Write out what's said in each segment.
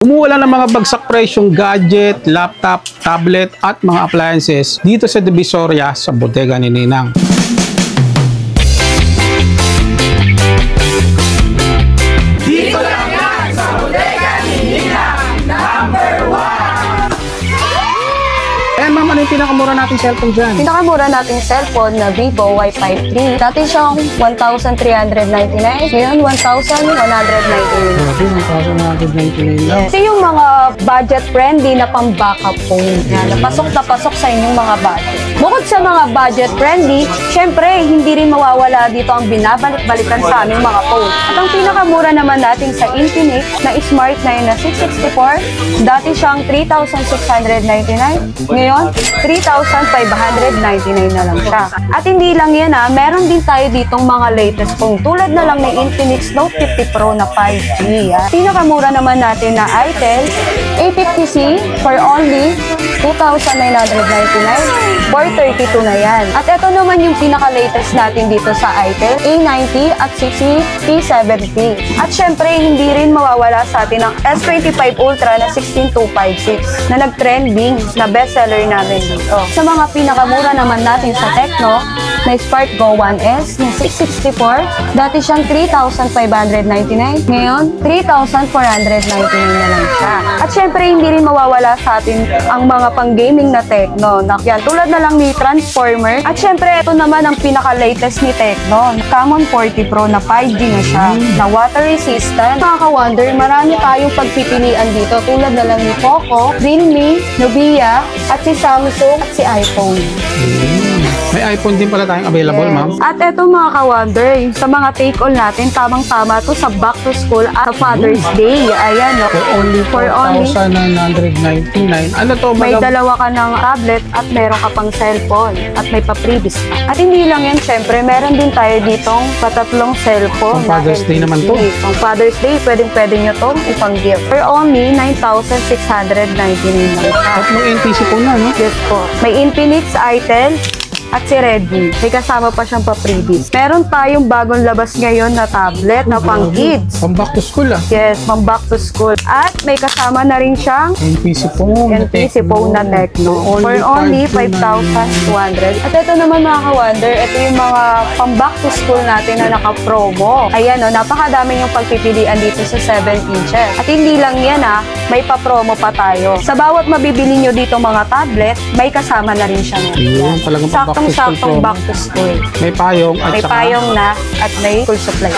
Umuulan ng mga bagsak presyong gadget, laptop, tablet at mga appliances dito sa Divisoria sa bodega ni Ninang. Dito lang yan sa bodega ni Ninang, #1! Eh ma'am, ano yung pinakamura nating cellphone dyan? Pinakamura nating cellphone na Vivo Y53. Dati siyang 1,399. Ngayon, 1,199. Grabe, 1,199 lang. Ito yung mga budget-friendly na pang-backup phone. Yan, napasok sa inyong mga budget. Bukod sa mga budget-friendly, syempre, hindi rin mawawala dito ang binabalik-balikan sa aming mga phone. At ang pinakamura naman natin sa Infinix na Smart 9 na 664, dati siyang 3,699. Ngayon, 3,599 na lang siya. At hindi lang yan meron din tayo ditong mga latest phone. Tulad na lang ng Infinix Note 50 Pro na 5G. Pinakamura naman natin na Itel A50C for only 2,999 for 32 na yan. At ito naman yung pinaka-latest natin dito sa Itel A90 at P70. At syempre, hindi rin mawawala sa atin ang S25 Ultra na 16256 na nag-trending na bestseller namin dito. Sa mga pinakamura naman natin sa Tecno, na Spark Go 1S na 664, dati siyang 3,599, ngayon 3,499 na lang siya. At syempre, hindi rin mawawala sa atin ang mga pang-gaming na Tecno. Yan, tulad na lang ni Transformer. At syempre, ito naman ang pinaka-latest ni Tecno, Camon 40 Pro na 5G na siya, na water resistant. Nakaka-wonder, marami tayong pagpipilian dito, tulad na lang ni Poco, Realme, Nubia, at si Samsung at si iPhone. May iPhone din pala tayong available, ma'am. At eto mga ka-wonder, sa mga take-all natin, tamang-tama to sa back to school at Father's Day. Ayan, no? For only 4,999. Ano to? May dalawa ka ng tablet at meron ka pang cellphone at may pa-previous pa. At hindi lang yan, syempre, meron din tayo ditong patatlong cellphone. Pang Father's Day naman to. Pang Father's Day, pwedeng-pwede nyo to ipang-gift. For only 9,699 lang. At may NTC po na, no? Yes po. May Infinix, Itel, at si Redmi. May kasama pa siyang pa-previous. Meron tayong bagong labas ngayon na tablet na pang kids. Pang back to school, Yes, pang back to school. At may kasama na rin siyang NTC phone na Tecno. For only 5,200. At ito naman mga ka-wonder, ito yung mga pang back to school natin na naka-promo. Ayan napakadami yung pagpipilian dito sa 7 inches. At hindi lang yan may pa-promo pa tayo. Sa bawat mabibili nyo dito mga tablet, may kasama na rin siya. Yun, talagang saktong back to school. May payong at may payong na at may school supply.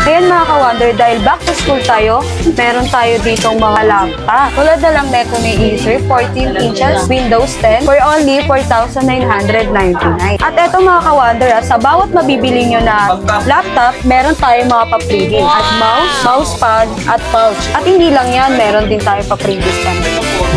Ngayon mga ka-wonder, dahil back to school tayo, meron tayo ditong mga laptop. Tulad na lang neto ni Acer, 14 inches, Windows 10, for only 4,999. At eto mga ka-wonder, sa bawat mabibili nyo na laptop, meron tayong mga pa-previous at mousepad at pouch. At hindi lang yan, meron din tayo pa-previous pa.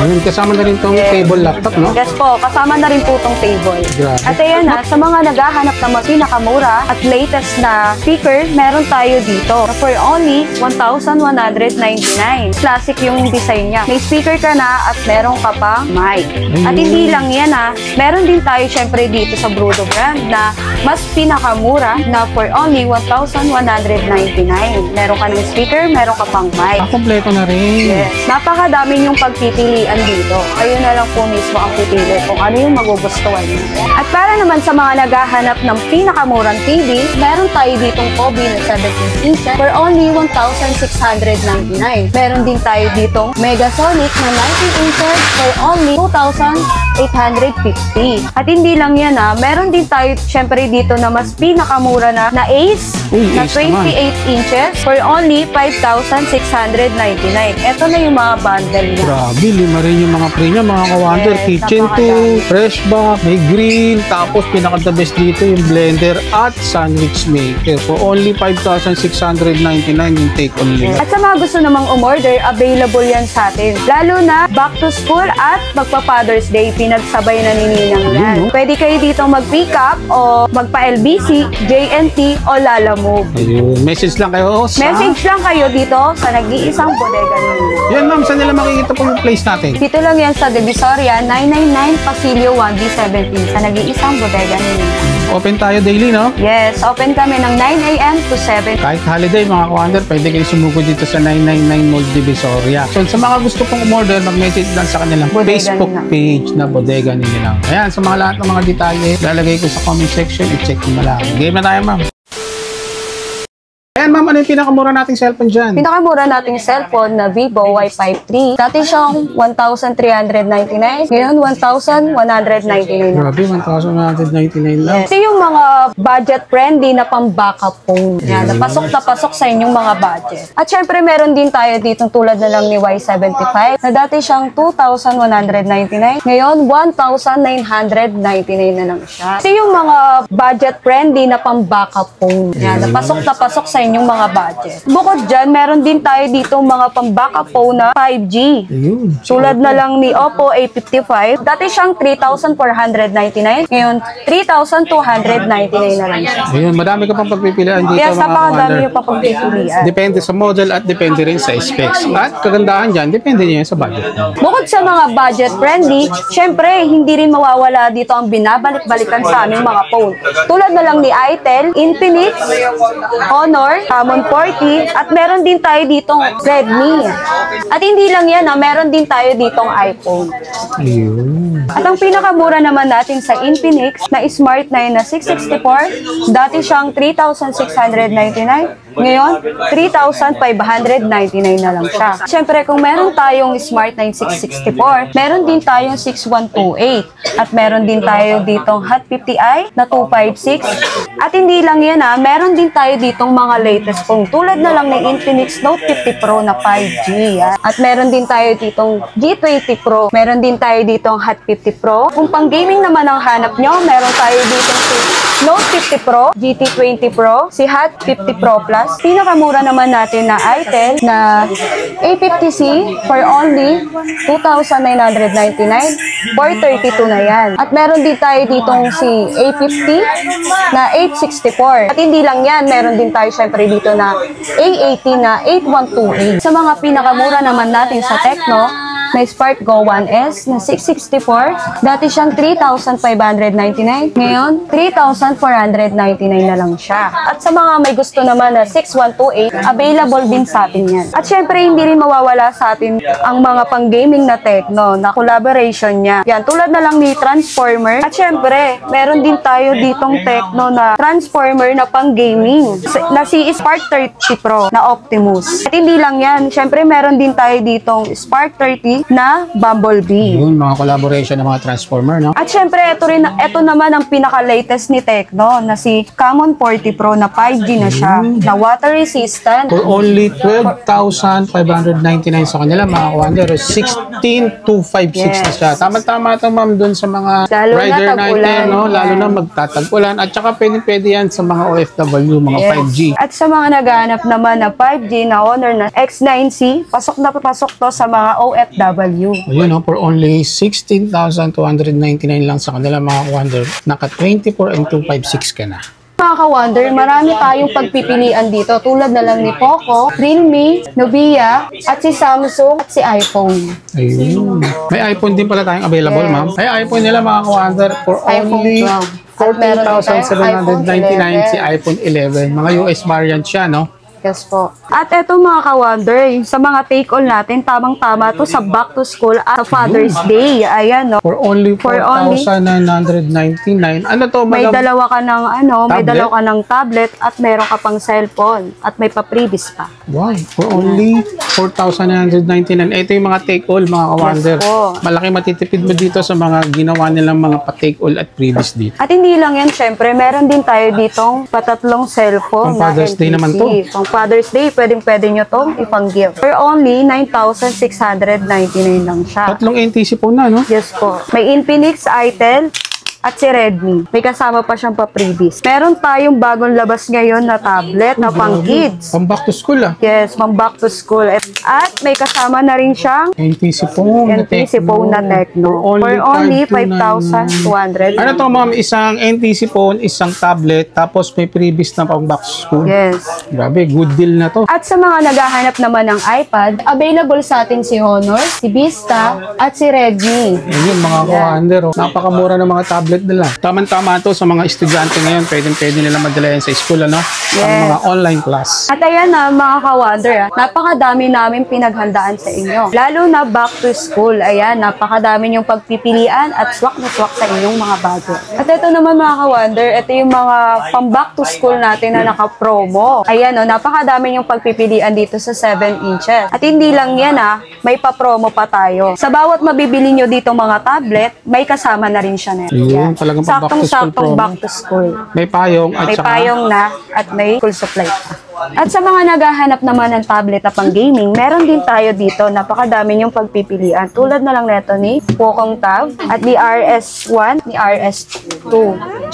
Kasama na rin itong table laptop, no? Yes po, kasama na rin po itong table. Grabe. At ayan sa mga naghahanap ng mas pinakamura at latest na speaker, meron tayo dito. For only 1,199. Classic yung design niya. May speaker ka na at meron ka pang mic. At hindi lang yan meron din tayo syempre dito sa Brudo brand na mas pinakamura na for only 1,199. Meron ka ng speaker, meron ka pang mic. Kompleto na rin. Yes. Napakadami yung pagpipilian dito. Kayo na lang po mismo ang pipili kung ano yung magugustuhan niyo. At para naman sa mga naghahanap ng pinakamurang TV, meron tayo ditong Kobe na 17 inches for only 1,699. Meron din tayo ditong Megasonic na 19 inches for only 2,850. At hindi lang yan meron din tayo syempre dito na mas pinakamura na Ace na 28 inches for only 5,699. Ito na yung mga bundle niya. Grabe, lima rin yung mga pre niya, mga ka-wonder. Yes, Kitchen 2, fresh back, may grill, tapos pinaka-the best dito yung blender at sandwich maker. For only 5,699 yung take on nila. At sa mga gusto namang umorder, available yan sa atin. Lalo na back to school at magpa-Father's Day, pinagsabay na ni Ninang yan. Pwede kayo dito mag-pick up o magpa-LBC, JNT o Lalamove. Ayun, message lang kayo. Message lang kayo dito sa nag-iisang bodega ninyo. Yan ma'am, saan nila makikita po yung place natin? Dito lang yan sa Divisoria, 999 Pasilio 1B17 sa nag-iisang bodega ninyo. Open tayo daily, no? Yes, open kami ng 9 a.m. to 7. Kahit holiday, mga ka-wonder, pwede kayo sumugod dito sa 999 Mall Divisoria. So, sa mga gusto pong umorder, mag-message lang sa kanilang Bodega Facebook nila. page na Bodega nila. Ayan, sa mga lahat ng mga detalye, lalagay ko sa comment section, i-check nyo na lang. Game na tayo, ma'am. Ayan, ma'am, ano yung pinakamura nating cellphone dyan? Pinakamura nating cellphone na Vivo Y53. Dati siyang 1,399. Ngayon, 1,199 na. Grabe, 1,199 lang. Ito yung mga budget-friendly na pang-backup phone. Yan, na pasok sa inyong mga budget. At syempre, meron din tayo dito tulad na lang ni Y75 na dati siyang 2,199. Ngayon, 1,999 na lang siya. Ito yung mga budget-friendly na pang-backup phone. Yan, na pasok sa inyong mga budget. Bukod dyan, meron din tayo dito mga pang-backup phone na 5G. Ayun. Tulad na lang ni Oppo A55. Dati siyang 3,499. Ngayon, 3,299 na lang siya. Ayun, madami ka pang pagpipilian dito, Yes, mga napakadami ka-wonder. yung papagpipilian. Depende sa model at depende rin sa specs. At kagandahan dyan, depende niya sa budget. Bukod sa mga budget-friendly, syempre, hindi rin mawawala dito ang binabalik-balikan sa aming mga phone. Tulad na lang ni Itel, Infinix, Honor, Camon 40, at meron din tayo ditong Redmi. At hindi lang yan, meron din tayo ditong iPhone. Ayun. At ang pinakamura naman natin sa Infinix na Smart 9 na 664, dati siyang 3,699. Ngayon, 3,599 na lang siya. Siyempre, kung meron tayong Smart 9 664, meron din tayong 6128. At meron din tayo ditong Hot 50i na 256. At hindi lang yan meron din tayo ditong mga latest phone. Tulad na lang ng Infinix Note 50 Pro na 5G. At meron din tayo ditong G20 Pro. Meron din tayo ditong Hot 50 Pro. Kung pang gaming naman ang hanap nyo, meron tayo ditong si Note 50 Pro, GT20 Pro, si Hot 50 Pro Plus. Pinakamura naman natin na Itel na A50C for only 2,999 for 32 na yan. At meron din tayo ditong si A50 na 864. At hindi lang yan, meron din tayo syempre dito na A80 na 8128. Sa mga pinakamura naman natin sa Tecno, may Spark Go 1S na 664. Dati siyang 3,599. Ngayon, 3,499 na lang siya. At sa mga may gusto naman na 6128, available din sa atin yan. At syempre, hindi rin mawawala sa atin ang mga pang-gaming na Tecno na collaboration niya. Yan, tulad na lang ni Transformer. At syempre, meron din tayo ditong Tecno na Transformer na pang-gaming na si Spark 30 Pro na Optimus. At hindi lang yan, syempre meron din tayo ditong Spark 30 na Bumblebee. Yun, mga collaboration ng mga Transformer, no? At syempre, ito naman ang pinaka-latest ni Tecno na si Camon 40 Pro na 5G na siya, na water resistant. For only 12,599 sa kanila, mga ka-wonder, 16,256 na siya. Tama-tama ito, ma'am, dun sa mga Lalo na rider tag-ulan. natin, no? Lalo na magtatag-ulan. At saka pwede yan sa mga OFW, mga 5G. At sa mga naghahanap naman na 5G na Honor na X9C, pasok na pasok to sa mga OFW. Ayun, no? For only 16,299 lang sa kanila, mga ka-wonder. Naka 24 and 256 ka na. Mga ka-wonder, marami tayong pagpipilian dito tulad na lang ni Poco, Realme, Nubia, at si Samsung, at si iPhone. Ayun. May iPhone din pala tayong available, Yes. ma'am. May iPhone nila, mga ka-wonder, for iPhone only 12. At meron din tayong 14,799 si iPhone 11. Mga US variant siya, no? Yes po. At eto mga ka-wonder, sa mga take-all natin, tamang-tama to sa back to school at sa Father's Day. Ayan, no? For only For only- 4,999. Ano to? May Madam? dalawa ka ng may Tablet? dalawa ka ng tablet at meron ka pang cellphone at may pa-previous pa. Wow. For only 4,999. Ito yung mga take-all, mga ka-wonder. Yes po. Malaki matitipid mo dito sa mga ginawa nilang mga pa-take-all at previous dito. At hindi lang yan, syempre, meron din tayo ditong patatlong cellphone Pang Father's Day naman to. Pang Father's Day, pwede nyo tong ipang-gift. For only 9,699 lang siya. Tatlong NTC po na, no? Yes po. May Infinix, Itel, at si Redmi. May kasama pa siyang pa-previous. Meron tayong bagong labas ngayon na tablet na pang kids. Pang back to school, ah. Yes, pang back to school. At may kasama na rin siyang NTC phone na NTC Tecno. phone na Tecno. For only 5,200. Ano to, ma'am? Isang NTC phone, isang tablet, tapos may previous na pang back to school. Yes. Grabe, good deal na to. At sa mga naghahanap naman ng iPad, available sa atin si Honor, si Vista, at si Redmi. Ayun, mga ka-wonder, oh. Napakamura ng mga tablet tablet nila. Tama-tama to sa mga estudyante ngayon. Pwede nila madala yan sa school, ano? Ang Yes. mga online class. At ayan na mga ka-wonder, napakadami namin pinaghandaan sa inyo. Lalo na back to school. Ayan, napakadami yung pagpipilian at swak na swak sa inyong mga bago. At ito naman mga ka-wonder, ito yung mga pang back to school natin na naka-promo. Ayan o, napakadami yung pagpipilian dito sa 7 inches. At hindi lang yan may pa-promo pa tayo. Sa bawat mabibili nyo dito mga tablet, may kasama na rin siya nito. Yun, talagang pang back to school Saktong-saktong promo. back to school. May payong at May saka payong na at may full supply pa. At sa mga naghahanap naman ng tablet na pang gaming, meron din tayo dito. Napakadami yung pagpipilian. Tulad na lang neto ni Poco Tab at ni RS1, ni RS2.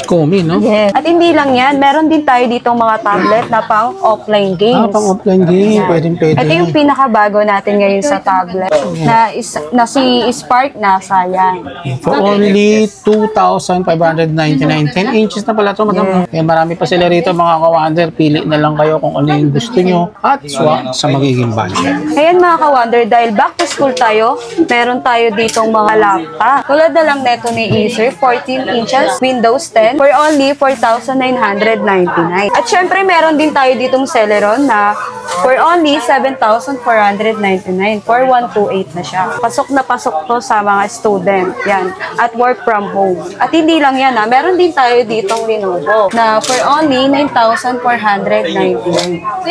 Komi, no? Yes. At hindi lang yan, meron din tayo dito mga tablet na pang offline games. Pang offline game. Pwede. Ito yung pinakabago natin ngayon sa tablet na si Spark na sayang. For only 2,599. 10 inches na pala ito, madam. Eh, marami pa sila rito, mga ka-wonder. Pili na lang kayo kung ano yung gusto nyo at swak sa magiging budget. Ayan mga ka-wonder, dahil back to school tayo, meron tayo ditong mga laptop. Tulad na lang neto ni Acer, 14 inches, Windows 10, for only 4,999. At syempre, meron din tayo ditong Celeron na for only 7,499. For 128 na siya. Pasok na pasok to sa mga student. Yan. At work from home. At hindi lang yan meron din tayo ditong Lenovo na for only 9,499.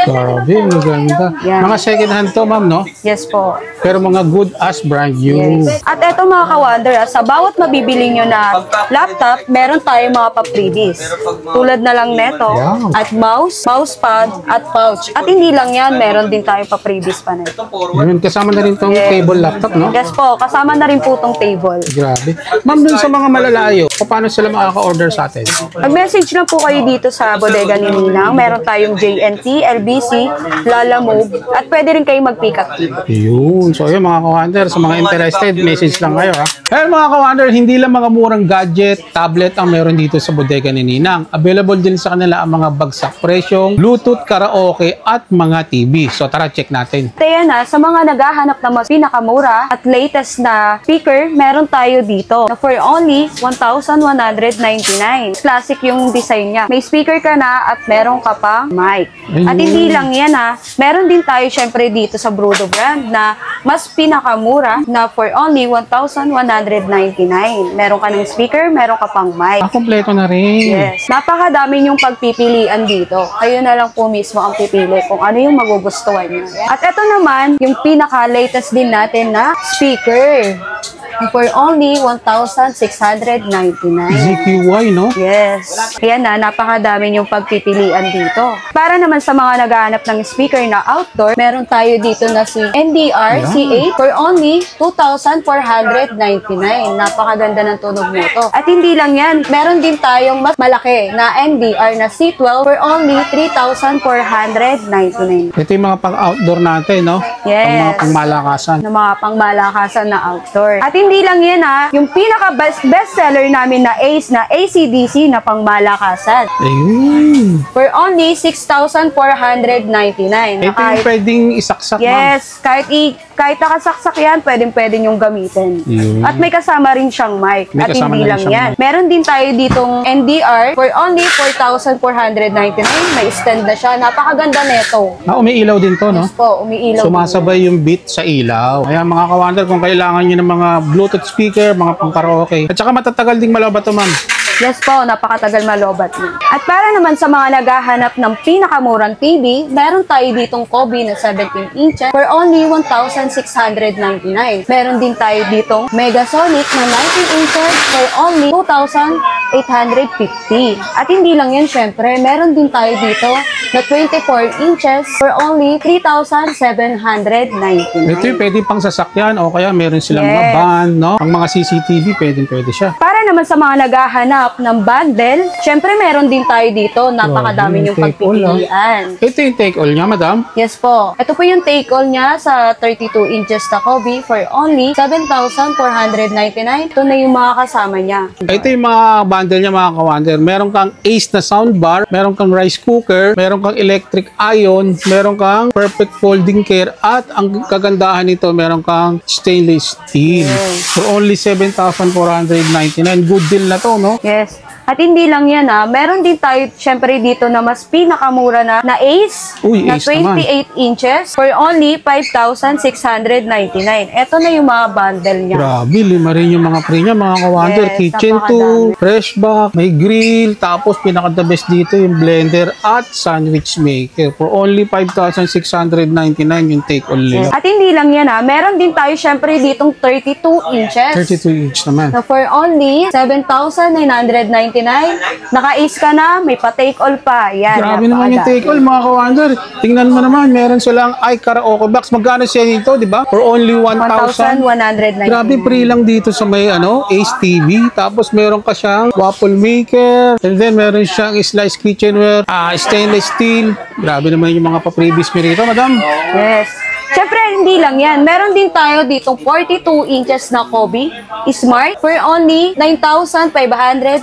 Grabe, maganda. Yan. Mga second hand to, ma'am, no? Yes po. Pero mga good as brand new. Yes. At eto mga ka-wonder, sa bawat mabibili nyo na laptop, meron tayong mga pa-freebies. Tulad na lang neto, Wow. at mousepad, at pouch. At hindi lang yan, meron din tayong pa-freebies pa neto. Yun, kasama na rin tong table laptop, no? Yes po, kasama na rin po tong table. Grabe. Ma'am, dun sa mga malalayo, paano sila makaka-order sa atin? Mag-message lang po kayo dito sa bodega ni Ninang. Meron tayong JNT, LBC, Lalamove, at pwede rin kayo mag-pick up dito. Yun. So, yun mga ka-wonder, sa mga interested, message lang kayo, ha? Ayun mga ka-wonder, hindi lang mga murang gadget, tablet ang meron dito sa bodega ni Ninang. Available din sa kanila ang mga bagsak presyong, Bluetooth, karaoke, at mga TV. So, tara, check natin. Kaya sa mga naghahanap ng mas pinakamura at latest na speaker, meron tayo dito na for only 1,199. Classic yung design niya. May speaker ka na at meron ka pang mic. At hindi lang yan meron din tayo syempre dito sa Brudo brand na mas pinakamura na for only 1,199. Meron ka ng speaker, meron ka pang mic. Kompleto na rin. Yes. Napakadami yung pagpipilian dito. Kayo na lang po mismo ang pipili kung ano yung magugustuhan nyo. At ito naman, yung pinaka-latest din natin na speaker. For only 1,699. ZQY, no? Yes. Ayan napakadami yung pagpipilian dito. Para naman sa mga naghahanap ng speaker na outdoor, meron tayo dito na si NDR C8 for only 2,499. Napakaganda ng tunog nito. At hindi lang yan, meron din tayong mas malaki na NDR na C12 for only 3,499. Ito yung mga pang-outdoor natin, no? Yes. Pang mga pangmalakasan. Na mga pangmalakasan na outdoor. At hindi lang yan yung pinaka-best seller namin na Ace na ACDC na pangmalakasan. Ayun. For only 6,499. Ito yung pwedeng isaksak, ma'am. Yes, kahit nakasaksak yan, pwedeng yung gamitin. Yun. At may kasama rin siyang mic. May At kasama hindi na rin lang siyang yan. mic. Meron din tayo ditong NDR for only 4,499. May stand na siya. Napakaganda neto. Umiilaw din to, no? Po, umiilaw. Sumasabay yung beat sa ilaw. Kaya mga ka-wonder, kung kailangan nyo ng mga Bluetooth speaker, mga pang-karaoke. At saka matatagal ding malobat to, ma'am. Yes po, napakatagal malobat niya. At para naman sa mga naghahanap ng pinakamurang TV, meron tayo ditong Kobe na 17 inches for only 1,699. Meron din tayo ditong Megasonic na 19 inches for only 2,850. At hindi lang yan, syempre, meron din tayo dito na 24 inches for only 3,799. Ito yung pwede pang sasakyan o kaya meron silang Yes. mga van, no? Ang mga CCTV, pwede siya. Para naman sa mga naghahanap ng bundle, syempre meron din tayo dito. Napakadami yung Take all, pagpipilian. Ito yung take all niya, madam. Yes po. Ito po yung take all niya sa 32 inches na Kobe for only 7,499. Ito na yung mga kasama niya. Ito yung mga bundle niya, mga ka-wonder. Meron kang Ace na soundbar, meron kang rice cooker, meron kang electric iron, meron kang perfect folding chair, at ang kagandahan nito, meron kang stainless steel. Yes. For only 7,499. malaking good deal na to, no? Yes. At hindi lang yan meron din tayo syempre dito na mas pinakamura na Ace Uy, na Ace naman. 28 inches for only 5,699. Ito na yung mga bundle niya. Grabe, lima rin yung mga pre niya, mga ka-wonder. Yes, Kitchen napakadami. tool, fresh back, may grill, tapos pinaka-the best dito yung blender at sandwich maker. For only 5,699 yung take-all nila. At hindi lang yan meron din tayo syempre ditong 32 inches. 32 inch naman. Na for only 7,999, naka-Ace ka na, may pa-take all pa. Yan, Grabe naman yung napakadami. take-all, mga ka-wonder. Tingnan mo naman, meron silang iKaraoke box. Magkano siya dito, di ba? For only 1,000. 1,199. Grabe, free lang dito sa may Ace TV. Tapos meron ka siyang waffle maker. And then meron siyang slice kitchenware, stainless steel. Grabe naman yung mga pa-previous mo rito, madam. Yes. Siyempre, hindi lang yan. Meron din tayo ditong 42 inches na Kobe Smart for only 9,599.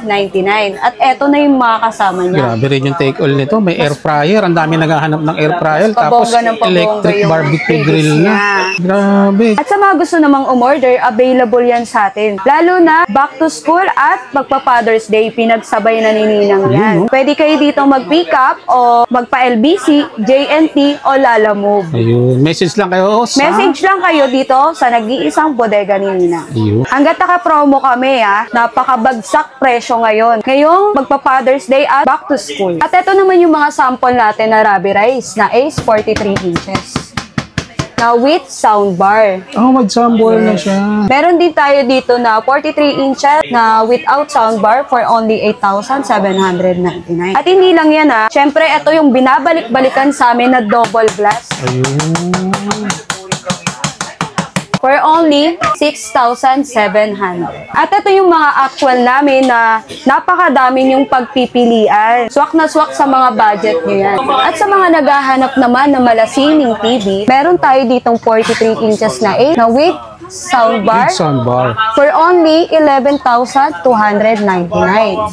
At eto na yung mga kasama niya. Grabe rin yung take-all nito. May air fryer. Ang dami naghahanap ng air fryer. Tapos Pabongga ng pabongga electric yung barbecue previous grill na. niya. Grabe. At sa mga gusto namang umorder, available yan sa atin. Lalo na back to school at magpa-Father's Day, pinagsabay na ni Ninang yan. Pwede kayo dito mag-pick up o magpa-LBC, JNT o Lala Move. Ayun. Message lang kayo sa... Message lang kayo dito sa nag-iisang bodega ni Ninang. Ayun. Hanggat naka-promo kami napakabagsak presyo ngayon. Ngayong magpa-Father's Day at back to school. At ito naman yung mga sample natin na Rabi Rice na Ace 43 inches. Na with soundbar. Oh, mag-soundbar na siya. Meron din tayo dito na 43 inches na without soundbar for only 8,799. At hindi lang yan syempre ito yung binabalik-balikan sa amin na double glass. Ayun. For only 6,700. At ito yung mga actual namin na napakadami yung pagpipilian. Swak na swak sa mga budget nyo yan. At sa mga naghahanap naman na malasining TV, meron tayo ditong 43 inches na with soundbar Big soundbar. for only 11,299.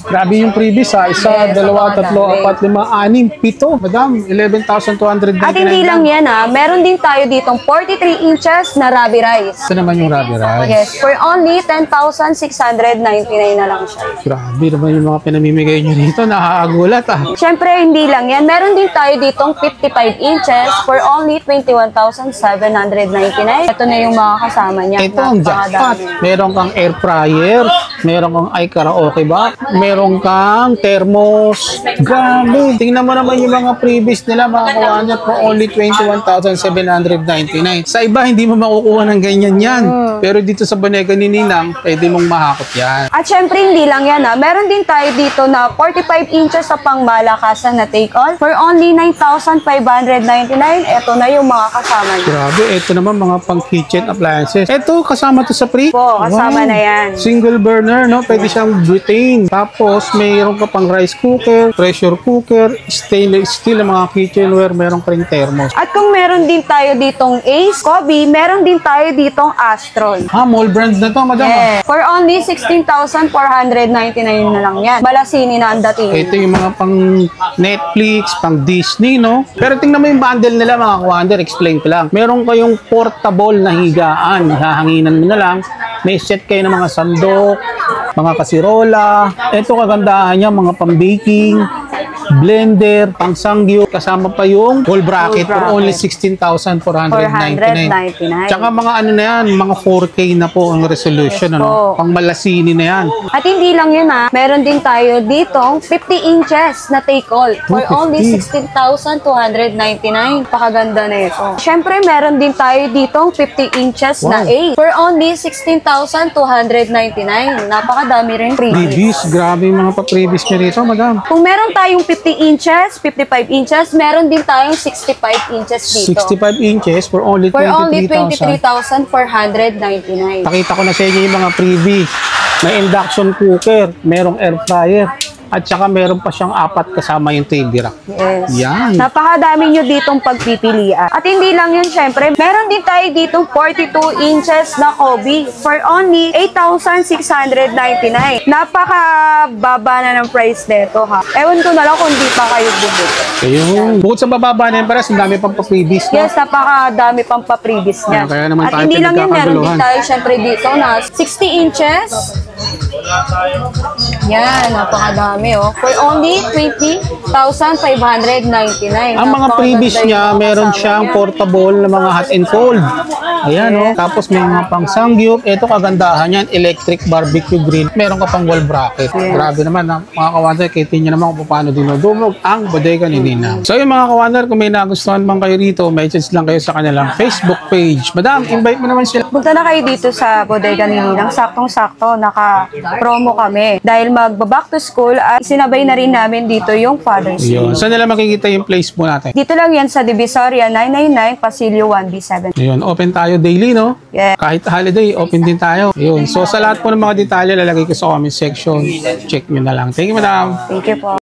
Grabe yung previous Isa, Yes, dalawa, tatlo, napakadami. 4, 5, 6, 7. Madam, 11,299. At hindi lang yan meron din tayo ditong 43 inches na Rabi Rice. Ito naman yung Rabi Rice. Yes, for only 10,699 na lang siya. Grabe naman yung mga pinamimigay nyo rito. Nakakagulat Siyempre, hindi lang yan. Meron din tayo ditong 55 inches for only 21,799. Ito na yung mga kasama niya. Ito ang jackpot. Meron kang air fryer, meron kang iKaraoke box, meron kang thermos. Grabe. Tingnan mo naman yung mga previous nila, mga kawanan, for only 21,799. Sa iba, hindi mo makukuha ng ganyan yan. Pero dito sa Bonega ni Ninang, pwede mong mahakot yan. At syempre, hindi lang yan Meron din tayo dito na 45 inches sa pangmalakasan na take-on for only 9,599. Ito na yung mga kasama niya. Grabe, ito naman mga pang kitchen appliances. Ito, kasama to sa free. Po, kasama na yan. Single burner, no? Pwede siyang butane. Tapos, mayroon ka pang rice cooker, pressure cooker, stainless steel, mga kitchenware, meron ka rin thermos. At kung meron din tayo ditong Ace, Kobe, meron din tayo ditong Astron. Mall brand na to, madam. Yes. For only 16,499 na lang yan. Balasini na ang dating. Ito yung mga pang Netflix, pang Disney, no? Pero tingnan mo yung bundle nila, mga kawander, explain ko lang. Meron kayong portable na higaan. Hahanginan mo na lang. May set kayo ng mga sandok, mga kasirola. Ito kagandahan niya, mga pang-baking, blender, pang-sanggyo. Kasama pa yung wall bracket for only 16,499. Tsaka mga ano na yan, mga 4K na po ang resolution. Yes, ano? Pang malasini na yan. At hindi lang yun meron din tayo ditong 50 inches na take-all for 50. only 16,299. Pakaganda na ito. Siyempre, meron din tayo ditong 50 inches na A for only 16,299. Napakadami rin Previous, previous. grabe yung mga pa-previous nyo rito, madam. Kung meron tayong 50 inches, 55 inches, meron din tayong 65 inches dito. 65 inches for only For only 23,000. 23,499. Pakita ko na sa inyo yung mga freebie. May induction cooker, merong air fryer, at saka meron pa siyang 4 kasama yung TV rack. Yes. Yan. Napakadami nyo ditong pagpipilian. At hindi lang yun, syempre, meron din tayo ditong 42 inches na Kobe for only 8,699. Napakababa na ng price nito, Ewan ko na lang kung di pa kayo bumili. Ayun. Bukod sa bababa na yung pares, ang dami pang pa-freebies. No? Yes, napakadami pang pa-previous niya. Kaya naman At tayo hindi lang yun, meron din pinagkakaguluhan. tayo syempre dito na 60 inches Yan, napakadami oh. For only 20,599. Ang mga previous niya, meron siyang portable na mga hot and cold. Ayan oh. Tapos may mga pang sangyup. Ito kagandahan yan, electric barbecue grill. Meron ka pang wall bracket. Yes. Grabe naman ha. Mga kawander, kita nyo naman kung paano dinudumog ang bodega ni Ninang. So yung mga kawander, kung may nagustuhan bang kayo rito, message lang kayo sa kanilang Facebook page. Madam, invite mo naman sila. Punta na kayo dito sa bodega ni Ninang. Saktong-sakto, naka-promo kami. Dahil magba-back to school at sinabay na rin namin dito yung Father's Day. Yun. Saan nila makikita yung place mo natin? Dito lang yan sa Divisoria 999, Pasilio 1B7. Yun, open tayo daily, no? Yeah. Kahit holiday, open din tayo. Yun. So sa lahat po ng mga detalye, lalagay ko sa comment section. Check nyo na lang. Thank you, madam. Thank you po.